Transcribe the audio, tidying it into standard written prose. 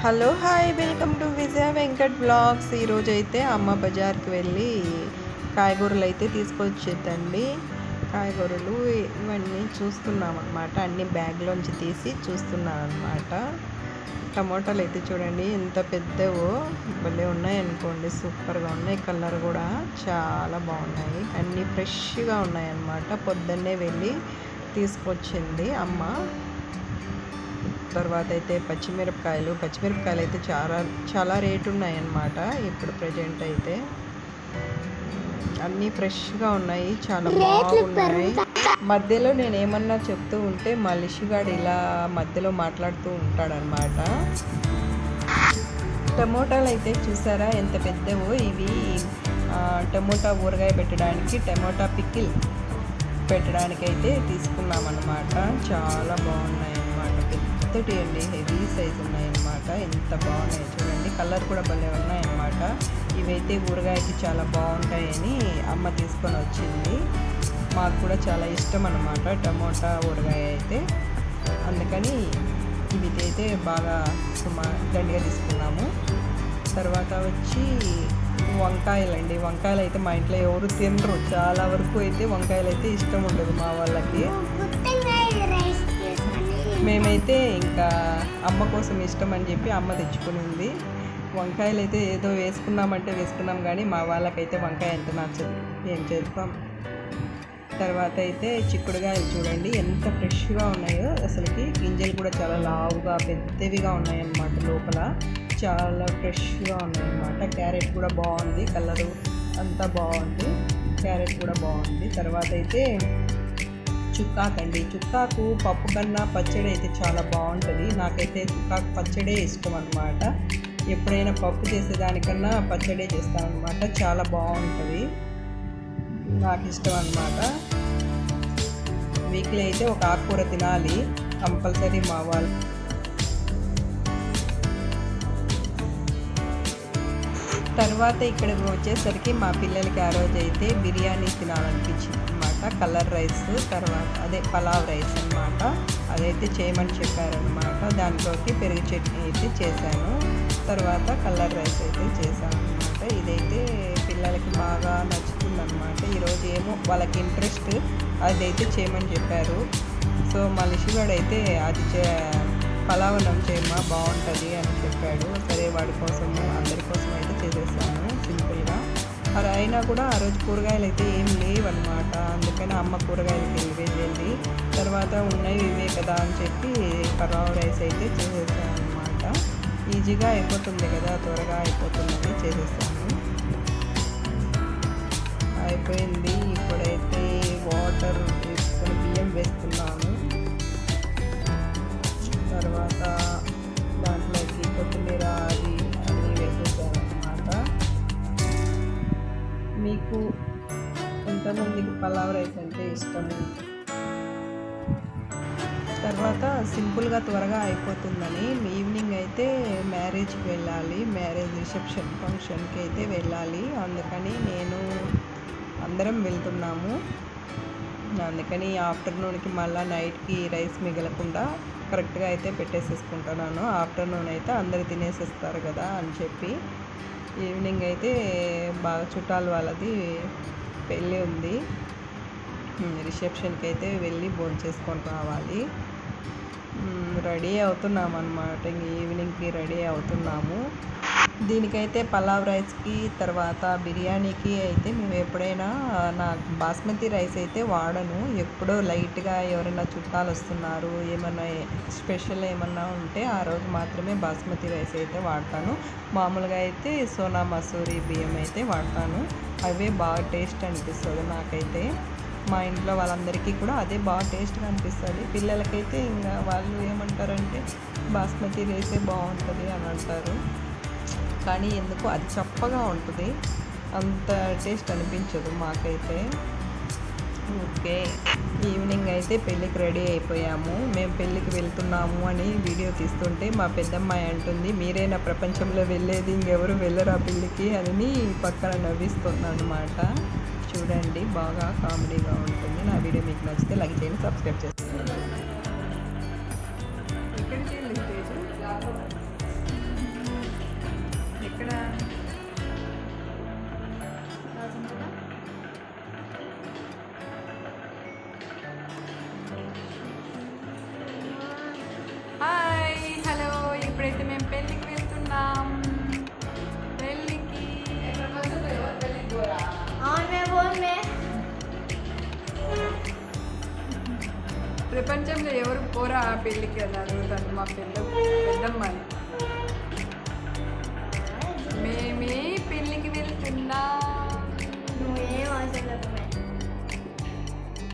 Hello hi welcome to Vijaya Venkat blogs. ఈరోజైతే అమ్మ బజార్కి వెళ్ళి కాయగూరలు అయితే తీసుకొచ్చేద్దండి. కాయగూరలు ఇవన్నీ చూస్తున్నాం అనమాట. అన్ని బ్యాగ్లోంచి తీసి చూస్తున్నాం అనమాట. టమోటాలు అయితే చూడండి ఎంత పెద్దవో, భలే ఉన్నాయి అనుకోండి, సూపర్గా ఉన్నాయి. కలర్ కూడా చాలా బాగున్నాయి, అన్నీ ఫ్రెష్గా ఉన్నాయి అన్నమాట. పొద్దున్నే వెళ్ళి తీసుకొచ్చింది అమ్మ. తర్వాత అయితే పచ్చిమిరపకాయలు అయితే చాలా చాలా రేటు ఉన్నాయన్నమాట. ఇప్పుడు ప్రజెంట్ అయితే అన్నీ ఫ్రెష్గా ఉన్నాయి, చాలా బాగున్నాయి. మధ్యలో నేను ఏమన్నా చెప్తూ ఉంటే మా లిషిగాడు ఇలా మధ్యలో మాట్లాడుతూ ఉంటాడనమాట. టమోటాలు అయితే చూసారా ఎంత పెద్దవో. ఇవి టమోటా ఊరగాయ పెట్టడానికి, టమోటా పికిల్ పెట్టడానికి అయితే తీసుకున్నాం అన్నమాట. చాలా బాగున్నాయి అన్నమాట. పెద్దటి అండి, హెవీ సైజ్ ఉన్నాయన్నమాట. ఎంత బాగున్నాయి చూడండి, కలర్ కూడా భలే ఉన్నాయన్నమాట. ఇవైతే ఊరగాయకి చాలా బాగుంటాయని అమ్మ తీసుకొని వచ్చింది. మాకు కూడా చాలా ఇష్టం అన్నమాట టమోటా ఊరగాయ అయితే, అందుకని ఇవి అయితే బాగా దండిగా తీసుకున్నాము. తర్వాత వచ్చి వంకాయలండి. వంకాయలు అయితే మా ఇంట్లో ఎవరు తినరు, చాలా వరకు అయితే వంకాయలు అయితే ఇష్టం ఉండదు మా వాళ్ళకి. మేమైతే ఇంకా అమ్మ కోసం ఇష్టం అని చెప్పి అమ్మ తెచ్చుకునింది. వంకాయలు అయితే ఏదో వేసుకున్నామంటే వేసుకున్నాం, కానీ మా వాళ్ళకైతే వంకాయ ఎంత నచ్చదు, ఏం చేస్తాం. తర్వాత అయితే చిక్కుడుగాయలు చూడండి ఎంత ఫ్రెష్గా ఉన్నాయో. అసలుకి గింజలు కూడా చాలా లావుగా పెద్దవిగా ఉన్నాయన్నమాట, లోపల చాలా ఫ్రెష్గా ఉన్నాయన్నమాట. క్యారెట్ కూడా బాగుంది, కలరు అంతా బాగుంది, క్యారెట్ కూడా బాగుంది. తర్వాత అయితే చుక్కాకండి. చుక్కాకు పప్పు కన్నా పచ్చడి అయితే చాలా బాగుంటుంది. నాకైతే చుక్కాకు పచ్చడే ఇష్టం అన్నమాట. ఎప్పుడైనా పప్పు చేసేదానికన్నా పచ్చడే చేస్తాను అనమాట. చాలా బాగుంటుంది, నాకు ఇష్టం అన్నమాట. వీక్లీ అయితే ఒక ఆకుకూర తినాలి కంపల్సరీ మా వాళ్ళు. తర్వాత ఇక్కడికి వచ్చేసరికి మా పిల్లలకి ఆ రోజు అయితే బిర్యానీ తినాలనిపించింది అనమాట. కలర్ రైస్, తర్వాత అదే పలావ్ రైస్ అనమాట. అదైతే చేయమని చెప్పారనమాట. దాంట్లోకి పెరుగు చట్నీ అయితే చేశాను. తర్వాత కలర్ రైస్ అయితే చేశాను అనమాట. ఇదైతే పిల్లలకి బాగా నచ్చుతుందన్నమాట. ఈరోజు ఏమో వాళ్ళకి ఇంట్రెస్ట్, అదైతే చేయమని చెప్పారు. సో మా లిషిగాడు అయితే అది పలావ్ అన్నం చేయమ్మా బాగుంటుంది అని చెప్పాడు. సరే వాడి కోసము అందరి కోసం అయితే చేసేసాను సింపుల్గా. మరి అయినా కూడా ఆ రోజు కూరగాయలు అయితే ఏం లేవన్నమాట. అందుకని అమ్మ కూరగాయలకి వెళ్ళి తర్వాత ఉన్నాయి ఇవే కదా అని చెప్పి పలావ్ రైస్ అయితే చేసేసాను అనమాట. ఈజీగా అయిపోతుంది కదా, త్వరగా అయిపోతుందని చేసేసాను. అయిపోయింది. ఇప్పుడైతే వాటర్ వేసుకొని బియ్యం వేస్తున్నాను. తర్వాత దాంట్లోకి కొత్తిమీర అది అన్నీ వేసేసాను అన్నమాట. మీకు ఎంతమందికి పలావ్ రైస్ అంటే ఇష్టము? తర్వాత సింపుల్గా త్వరగా అయిపోతుందని ఈవినింగ్ అయితే మ్యారేజ్కి వెళ్ళాలి, మ్యారేజ్ రిసెప్షన్ ఫంక్షన్కి అయితే వెళ్ళాలి. అందుకని అందరం వెళ్తున్నాము. అందుకని ఆఫ్టర్నూన్కి మళ్ళీ నైట్కి రైస్ మిగలకుండా కరెక్ట్గా అయితే పెట్టేసేసుకుంటున్నాను. ఆఫ్టర్నూన్ అయితే అందరు తినేసేస్తారు కదా అని చెప్పి. ఈవినింగ్ అయితే బాగా చుట్టాలు వాళ్ళది పెళ్ళి ఉంది, రిసెప్షన్కి అయితే వెళ్ళి భోంచేసుకొని రావాలి. రెడీ అవుతున్నాము అన్నమాట. ఇంక ఈవినింగ్కి రెడీ అవుతున్నాము. దీనికైతే పలావ్ రైస్కి తర్వాత బిర్యానీకి అయితే మేము ఎప్పుడైనా బాస్మతి రైస్ అయితే వాడను. ఎప్పుడో లైట్గా ఎవరైనా చుట్టాలు వస్తున్నారు, ఏమన్నా స్పెషల్ ఏమన్నా ఉంటే ఆ రోజు మాత్రమే బాస్మతి రైస్ అయితే వాడతాను. మామూలుగా అయితే సోనా మసూరి బియ్యం అయితే వాడతాను. అవే బాగా టేస్ట్ అనిపిస్తుంది నాకైతే. మా ఇంట్లో వాళ్ళందరికీ కూడా అదే బాగా టేస్ట్గా అనిపిస్తుంది. పిల్లలకైతే ఇంకా వాళ్ళు ఏమంటారంటే బాస్మతి రైసే బాగుంటుంది అని అంటారు, కానీ ఎందుకు అది చప్పగా ఉంటుంది, అంత టేస్ట్ అనిపించదు మాకైతే. ఓకే, ఈవినింగ్ అయితే పెళ్ళికి రెడీ అయిపోయాము. మేము పెళ్ళికి వెళ్తున్నాము అని వీడియో తీస్తుంటే మా పెద్దమ్మాయి అంటుంది, మీరేనా ప్రపంచంలో వెళ్ళేది, ఇంకెవరు వెళ్ళరా పెళ్ళికి అని పక్కన నవ్విస్తుంది అన్నమాట. చూడండి, బాగా కామెడీగా ఉంటుంది. నా వీడియో మీకు నచ్చితే లైక్ చేయండి, సబ్స్క్రైబ్ చేయండి. ఇక్కడ హాయ్ హలో, ఇప్పుడైతే మేము పెళ్ళికి వెళ్తున్నాం. పెళ్ళికి ప్రపంచంలో ఎవరు పోరా పెళ్ళికి అని అడుగుతాను మా పెద్దమ్మాయి.